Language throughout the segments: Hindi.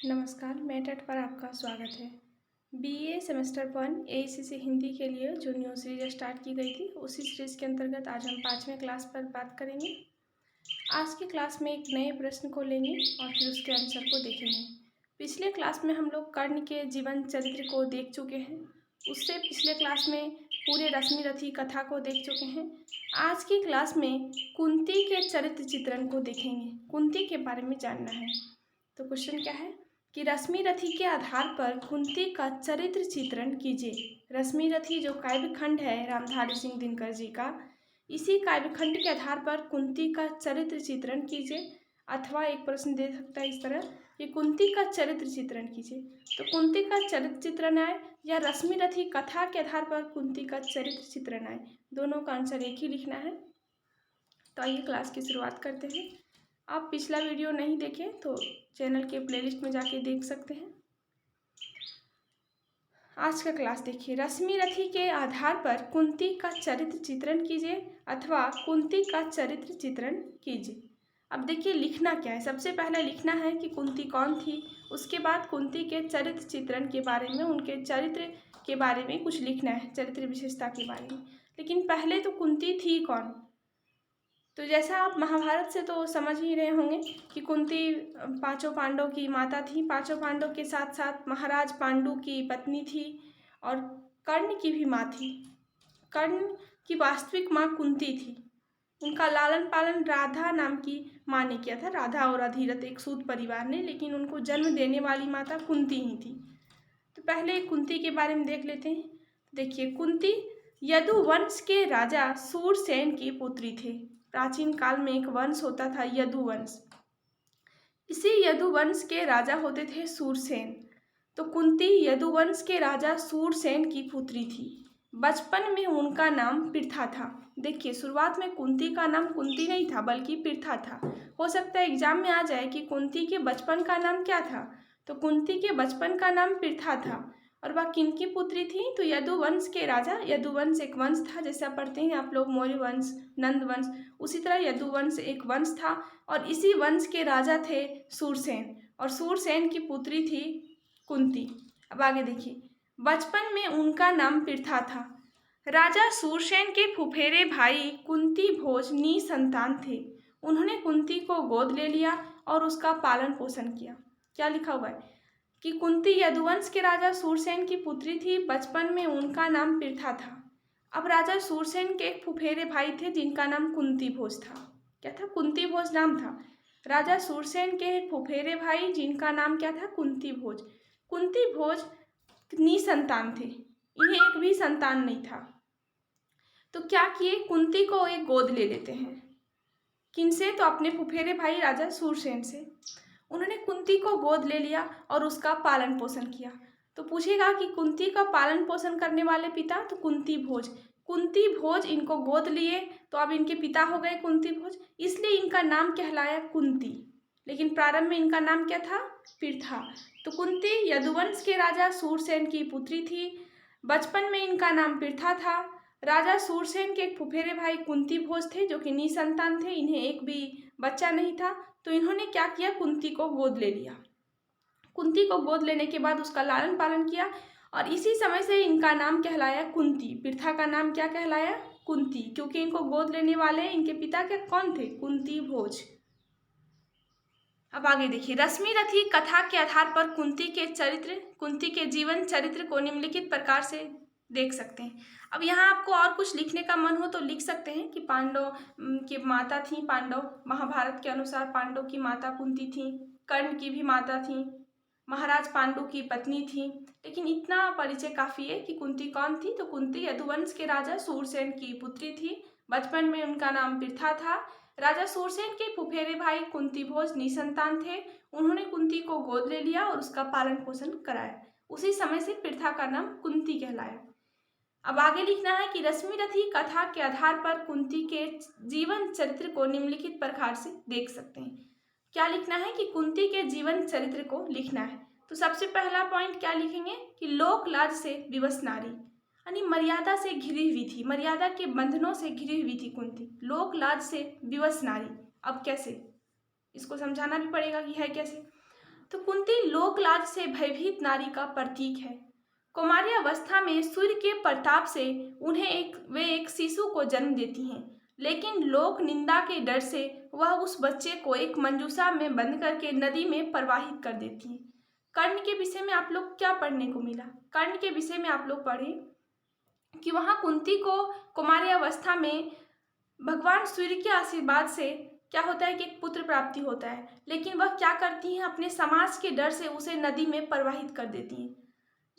नमस्कार, मैं टेट पर आपका स्वागत है। बीए सेमेस्टर 1 एआईसीसी हिंदी के लिए जो न्यू सीरीज स्टार्ट की गई थी, उसी सीरीज के अंतर्गत आज हम 5वें क्लास पर बात करेंगे। आज की क्लास में एक नए प्रश्न को लेंगे और फिर उसके आंसर को देखेंगे। पिछले क्लास में हम लोग कर्ण के जीवन चरित्र को देख चुके हैं। उससे पिछले क्लास में पूरे रश्मि रथी कथा को देख चुके हैं। आज की क्लास में कुंती के चरित्र चित्रण को देखेंगे। कुंती के बारे में जानना है। तो क्वेश्चन क्या है कि रश्मि रथी के आधार पर कुंती का चरित्र चित्रण कीजिए। रश्मि रथी जो काव्य खंड है रामधारी सिंह दिनकर जी का, इसी काव्य खंड के आधार पर कुंती का चरित्र चित्रण कीजिए। अथवा एक प्रश्न दे सकता है इस तरह कि कुंती का चरित्र चित्रण कीजिए। तो कुंती का चरित्र चित्रण आए या रश्मि रथी कथा के आधार पर कुंती का चरित्र चित्रण आए, दोनों का आंसर एक ही लिखना है। तो आइए क्लास की शुरुआत करते हैं। आप पिछला वीडियो नहीं देखें तो चैनल के प्लेलिस्ट में जाके देख सकते हैं। आज का क्लास देखिए। रश्मि रथी के आधार पर कुंती का चरित्र चित्रण कीजिए अथवा कुंती का चरित्र चित्रण कीजिए। अब देखिए लिखना क्या है। सबसे पहले लिखना है कि कुंती कौन थी, उसके बाद कुंती के चरित्र चित्रण के बारे में, उनके चरित्र के बारे में कुछ लिखना है, चरित्र विशेषता के बारे में। लेकिन पहले तो कुंती थी कौन। तो जैसा आप महाभारत से तो समझ ही रहे होंगे कि कुंती पांचों पांडव की माता थी। पांचों पांडव के साथ साथ महाराज पांडु की पत्नी थी और कर्ण की भी माँ थी। कर्ण की वास्तविक माँ कुंती थी। उनका लालन पालन राधा नाम की माँ ने किया था। राधा और अधिरथ एक सूत परिवार ने, लेकिन उनको जन्म देने वाली माता कुंती ही थी। तो पहले कुंती के बारे में देख लेते हैं। देखिए, कुंती यदुवंश के राजा सूरसेन की पुत्री थे। प्राचीन काल में एक वंश होता था यदुवंश। इसी यदुवंश के राजा होते थे सूरसेन। तो कुंती यदुवंश के राजा सूरसेन की पुत्री थी। बचपन में उनका नाम पृथा था। देखिए, शुरुआत में कुंती का नाम कुंती नहीं था बल्कि पृथा था। हो सकता है एग्जाम में आ जाए कि कुंती के बचपन का नाम क्या था। तो कुंती के बचपन का नाम पृथा था। और वह किनकी पुत्री थी, तो यदुवंश के राजा। यदुवंश एक वंश था, जैसा पढ़ते हैं आप लोग मौर्य वंश, नंद वंश, उसी तरह यदुवंश एक वंश था और इसी वंश के राजा थे सूरसेन। और सूरसेन की पुत्री थी कुंती। अब आगे देखिए, बचपन में उनका नाम पृथा था। राजा सूरसेन के फुफेरे भाई कुंती भोज निसंतान थे। उन्होंने कुंती को गोद ले लिया और उसका पालन पोषण किया। क्या लिखा हुआ है कि कुंती यदुवंश के राजा सूरसेन की पुत्री थी। बचपन में उनका नाम पृथा था। अब राजा सूरसेन के एक फुफेरे भाई थे जिनका नाम कुंती भोज था। क्या था? कुंती भोज नाम था। राजा सूरसेन के एक फुफेरे भाई जिनका नाम क्या था? कुंती भोज। कुंती भोज निसंतान थे, इन्हें एक भी संतान नहीं था। तो क्या किए, कुंती को एक गोद ले लेते हैं। किनसे? तो अपने फुफेरे भाई राजा सूरसेन से। उन्होंने कुंती को गोद ले लिया और उसका पालन पोषण किया। तो पूछेगा कि कुंती का पालन पोषण करने वाले पिता, तो कुंती भोज। कुंती भोज इनको गोद लिए तो अब इनके पिता हो गए कुंती भोज, इसलिए इनका नाम कहलाया कुंती। लेकिन प्रारंभ में इनका नाम क्या था? पृथा। तो कुंती यदुवंश के राजा सूरसेन की पुत्री थी। बचपन में इनका नाम पृथा था। राजा सूरसेन के एक फुफेरे भाई कुंती भोज थे जो कि निसंतान थे, इन्हें एक भी बच्चा नहीं था। तो इन्होंने क्या किया, कुंती को गोद ले लिया। कुंती को गोद लेने के बाद उसका लालन पालन किया और इसी समय से इनका नाम कहलाया कुंती। पृथा का नाम क्या कहलाया? कुंती, क्योंकि इनको गोद लेने वाले इनके पिता के कौन थे? कुंती भोज। अब आगे देखिए, रश्मि रथी कथा के आधार पर कुंती के चरित्र, कुंती के जीवन चरित्र को निम्नलिखित प्रकार से देख सकते हैं। अब यहाँ आपको और कुछ लिखने का मन हो तो लिख सकते हैं कि पांडव की माता थी। पांडव, महाभारत के अनुसार पांडव की माता कुंती थी। कर्ण की भी माता थी। महाराज पांडु की पत्नी थी। लेकिन इतना परिचय काफी है कि कुंती कौन थी। तो कुंती यदुवंश के राजा सूरसेन की पुत्री थी। बचपन में उनका नाम पृथा था। राजा सूरसेन के फुफेरे भाई कुंती भोज निसंतान थे। उन्होंने कुंती को गोद ले लिया और उसका पालन पोषण कराया। उसी समय से पृथा का नाम कुंती कहलाया। अब आगे लिखना है कि रश्मि रथी कथा के आधार पर कुंती के जीवन चरित्र को निम्नलिखित प्रकार से देख सकते हैं। क्या लिखना है कि कुंती के जीवन चरित्र को लिखना है। तो सबसे पहला पॉइंट क्या लिखेंगे कि लोक लाज से विवश नारी, यानी मर्यादा से घिरी हुई थी, मर्यादा के बंधनों से घिरी हुई थी कुंती। लोक लाज से विवश नारी। अब कैसे, इसको समझाना भी पड़ेगा कि है कैसे। तो कुंती लोकलाज से भयभीत नारी का प्रतीक है। कौमार्य अवस्था में सूर्य के प्रताप से वे एक शिशु को जन्म देती हैं, लेकिन लोक निंदा के डर से वह उस बच्चे को एक मंजूषा में बंद करके नदी में प्रवाहित कर देती हैं। कर्ण के विषय में आप लोग क्या पढ़ने को मिला? कर्ण के विषय में आप लोग पढ़े कि वहाँ कुंती को कौमार्य अवस्था में भगवान सूर्य के आशीर्वाद से क्या होता है कि एक पुत्र प्राप्ति होता है, लेकिन वह क्या करती हैं, अपने समाज के डर से उसे नदी में प्रवाहित कर देती हैं।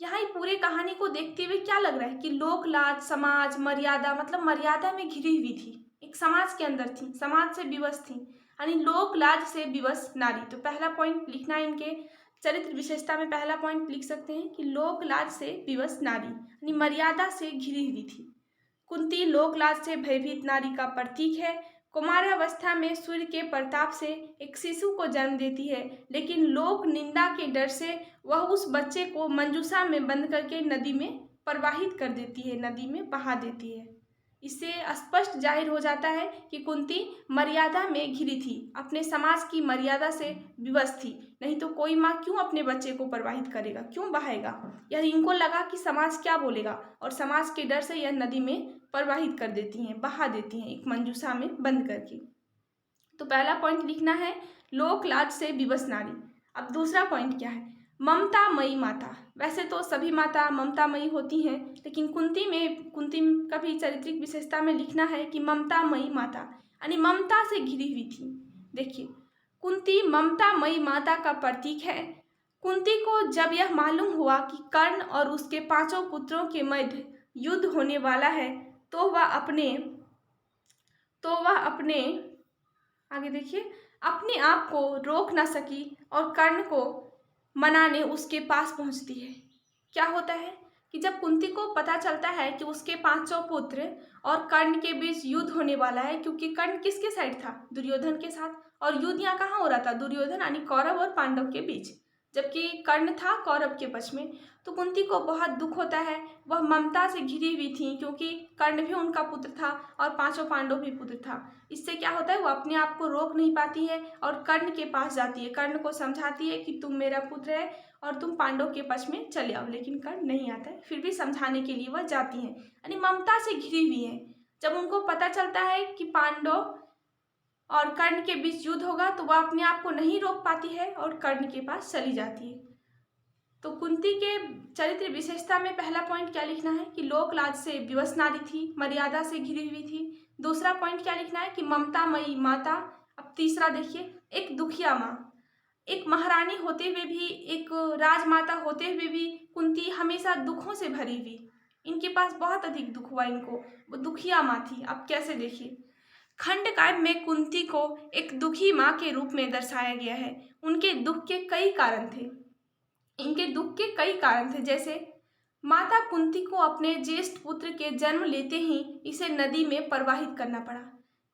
यहाँ ये पूरे कहानी को देखते हुए क्या लग रहा है कि लोक लाज, समाज, मर्यादा, मतलब मर्यादा में घिरी हुई थी, एक समाज के अंदर थी, समाज से विवश थी, यानी लोक लाज से विवश नारी। तो पहला पॉइंट लिखना है, इनके चरित्र विशेषता में पहला पॉइंट लिख सकते हैं कि लोक लाज से विवश नारी, यानी मर्यादा से घिरी हुई थी। कुंती लोकलाज से भयभीत नारी का प्रतीक है। कुमारावस्था में सूर्य के प्रताप से एक शिशु को जन्म देती है, लेकिन लोक निंदा के डर से वह उस बच्चे को मंजूषा में बंद करके नदी में प्रवाहित कर देती है, नदी में बहा देती है। इससे स्पष्ट जाहिर हो जाता है कि कुंती मर्यादा में घिरी थी, अपने समाज की मर्यादा से विवश थी। नहीं तो कोई माँ क्यों अपने बच्चे को प्रवाहित करेगा, क्यों बहाएगा? यह इनको लगा कि समाज क्या बोलेगा, और समाज के डर से यह नदी में प्रवाहित कर देती हैं, बहा देती हैं, एक मंजूषा में बंद करके। तो पहला पॉइंट लिखना है लोक लाज से विवश नारी। अब दूसरा पॉइंट क्या है? ममतामयी माता। वैसे तो सभी माता ममतामयी होती हैं, लेकिन कुंती का भी चारित्रिक विशेषता में लिखना है कि ममतामयी माता, यानी ममता से घिरी हुई थी। देखिए, कुंती ममतामयी माता का प्रतीक है। कुंती को जब यह मालूम हुआ कि कर्ण और उसके 5 पुत्रों के मध्य युद्ध होने वाला है, तो वह अपने आगे देखिए, अपने आप को रोक ना सकी और कर्ण को मनाने उसके पास पहुंचती है। क्या होता है कि जब कुंती को पता चलता है कि उसके 5 पुत्र और कर्ण के बीच युद्ध होने वाला है, क्योंकि कर्ण किसके साइड था? दुर्योधन के साथ। और युद्ध यहाँ कहाँ हो रहा था? दुर्योधन यानी कौरव और पांडव के बीच, जबकि कर्ण था कौरव के पक्ष में। तो कुंती को बहुत दुख होता है। वह ममता से घिरी हुई थी, क्योंकि कर्ण भी उनका पुत्र था और 5 पांडव भी पुत्र था। इससे क्या होता है, वो अपने आप को रोक नहीं पाती है और कर्ण के पास जाती है, कर्ण को समझाती है कि तुम मेरा पुत्र है और तुम पांडव के पक्ष में चले आओ। लेकिन कर्ण नहीं आता है, फिर भी समझाने के लिए वह जाती हैं, यानी ममता से घिरी हुई है। जब उनको पता चलता है कि पांडव और कर्ण के बीच युद्ध होगा, तो वह अपने आप को नहीं रोक पाती है और कर्ण के पास चली जाती है। तो कुंती के चरित्र विशेषता में पहला पॉइंट क्या लिखना है कि लोकलाज से विवश नारी थी, मर्यादा से घिरी हुई थी। दूसरा पॉइंट क्या लिखना है कि ममतामयी माता। अब तीसरा देखिए, एक दुखिया माँ। एक महारानी होते हुए भी, एक राजमाता होते हुए भी कुंती हमेशा दुखों से भरी हुई, इनके पास बहुत अधिक दुख हुआ इनको, वो दुखिया माँ थी। अब कैसे देखिए, खंड काव्य में कुंती को एक दुखी माँ के रूप में दर्शाया गया है। उनके दुख के कई कारण थे, जैसे माता कुंती को अपने ज्येष्ठ पुत्र के जन्म लेते ही इसे नदी में प्रवाहित करना पड़ा।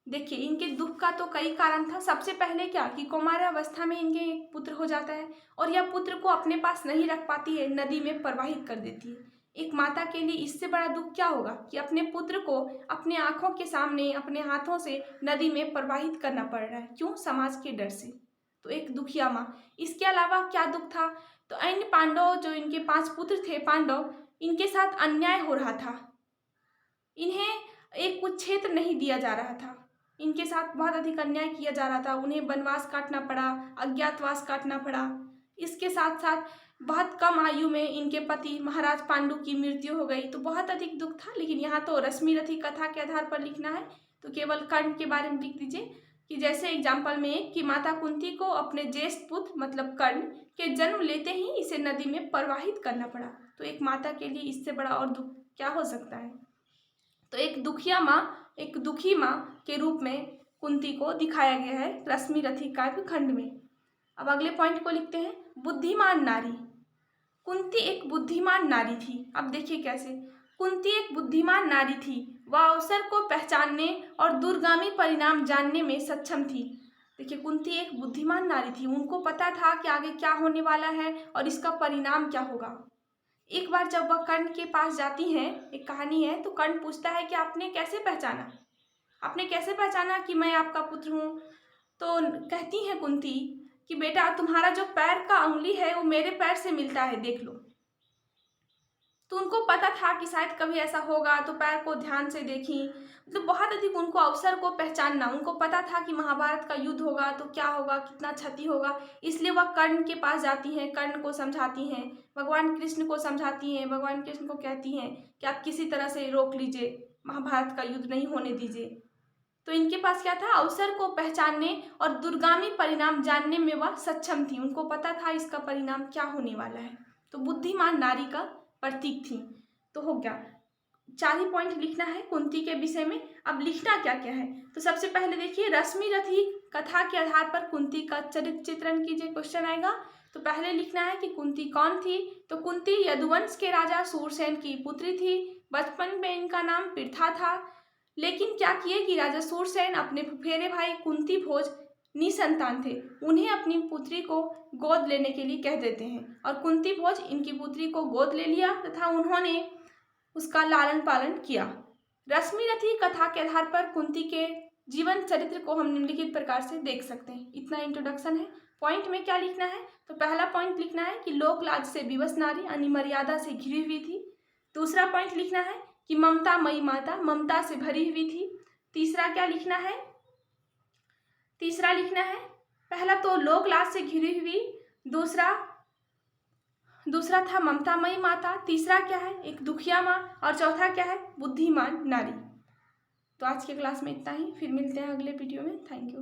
देखिए, इनके दुख का तो कई कारण था। सबसे पहले क्या कि कौमारावस्था में इनके एक पुत्र हो जाता है और यह पुत्र को अपने पास नहीं रख पाती है, नदी में प्रवाहित कर देती है। एक माता के लिए इससे बड़ा दुख क्या होगा कि अपने पुत्र को अपने आंखों के सामने अपने हाथों से नदी में प्रवाहित करना पड़ रहा है। क्यों? समाज के डर से। तो एक दुखिया माँ। इसके अलावा क्या दुख था? तो अन्य पांडव, जो इनके 5 पुत्र थे पांडव, इनके साथ अन्याय हो रहा था, इन्हें एक कुछ क्षेत्र नहीं दिया जा रहा था, इनके साथ बहुत अधिक अन्याय किया जा रहा था। उन्हें वनवास काटना पड़ा, अज्ञातवास काटना पड़ा। इसके साथ साथ बहुत कम आयु में इनके पति महाराज पांडु की मृत्यु हो गई, तो बहुत अधिक दुख था। लेकिन यहाँ तो रश्मिरथी कथा के आधार पर लिखना है, तो केवल कर्ण के बारे में लिख दीजिए कि जैसे एग्जाम्पल में कि माता कुंती को अपने ज्येष्ठ पुत्र मतलब कर्ण के जन्म लेते ही इसे नदी में प्रवाहित करना पड़ा। तो एक माता के लिए इससे बड़ा और दुख क्या हो सकता है? तो एक दुखी माँ के रूप में कुंती को दिखाया गया है रश्मिरथी काव्य खंड में। अब अगले पॉइंट को लिखते हैं, बुद्धिमान नारी। कुंती एक बुद्धिमान नारी थी। अब देखिए कैसे, कुंती एक बुद्धिमान नारी थी। वह अवसर को पहचानने और दूरगामी परिणाम जानने में सक्षम थी। देखिए, कुंती एक बुद्धिमान नारी थी, उनको पता था कि आगे क्या होने वाला है और इसका परिणाम क्या होगा। एक बार जब वह कर्ण के पास जाती हैं, एक कहानी है, तो कर्ण पूछता है कि आपने कैसे पहचाना कि मैं आपका पुत्र हूँ? तो कहती हैं कुंती कि बेटा तुम्हारा जो पैर का उंगली है वो मेरे पैर से मिलता है, देख लो। तो उनको पता था कि शायद कभी ऐसा होगा, तो पैर को ध्यान से देखी, मतलब बहुत अधिक उनको अवसर को पहचानना, उनको पता था कि महाभारत का युद्ध होगा तो क्या होगा, कितना क्षति होगा, इसलिए वह कर्ण के पास जाती हैं, कर्ण को समझाती हैं, भगवान कृष्ण को समझाती हैं, भगवान कृष्ण को कहती हैं कि आप किसी तरह से रोक लीजिए, महाभारत का युद्ध नहीं होने दीजिए। तो इनके पास क्या था, अवसर को पहचानने और दूरगामी परिणाम जानने में वह सक्षम थी, उनको पता था इसका परिणाम क्या होने वाला है। तो बुद्धिमान नारी का प्रतीक थी। तो हो गया, 4 ही पॉइंट लिखना है कुंती के विषय में। अब लिखना क्या क्या है, तो सबसे पहले देखिए, रश्मि रथी कथा के आधार पर कुंती का चरित्र चित्रण कीजिए, क्वेश्चन आएगा। तो पहले लिखना है कि कुंती कौन थी, तो कुंती यदुवंश के राजा सूरसेन की पुत्री थी। बचपन में इनका नाम पृथा था, लेकिन क्या किए कि राजा सूरसेन अपने फुफेरे भाई कुंती भोज निसंतान थे, उन्हें अपनी पुत्री को गोद लेने के लिए कह देते हैं, और कुंती भोज इनकी पुत्री को गोद ले लिया तथा उन्होंने उसका लालन पालन किया। रश्मि रथी कथा के आधार पर कुंती के जीवन चरित्र को हम निम्नलिखित प्रकार से देख सकते हैं। इतना इंट्रोडक्शन है। पॉइंट में क्या लिखना है, तो पहला पॉइंट लिखना है कि लोक लाज से विवश नारी यानी मर्यादा से घिरी हुई थी। दूसरा पॉइंट लिखना है कि ममता मई माता ममता से भरी हुई थी। तीसरा क्या लिखना है, तीसरा लिखना है, पहला तो लोक लाज से घिरी हुई, दूसरा था ममतामयी माता, तीसरा क्या है, एक दुखिया माँ, और चौथा क्या है, बुद्धिमान नारी। तो आज के क्लास में इतना ही, फिर मिलते हैं अगले वीडियो में। Thank you.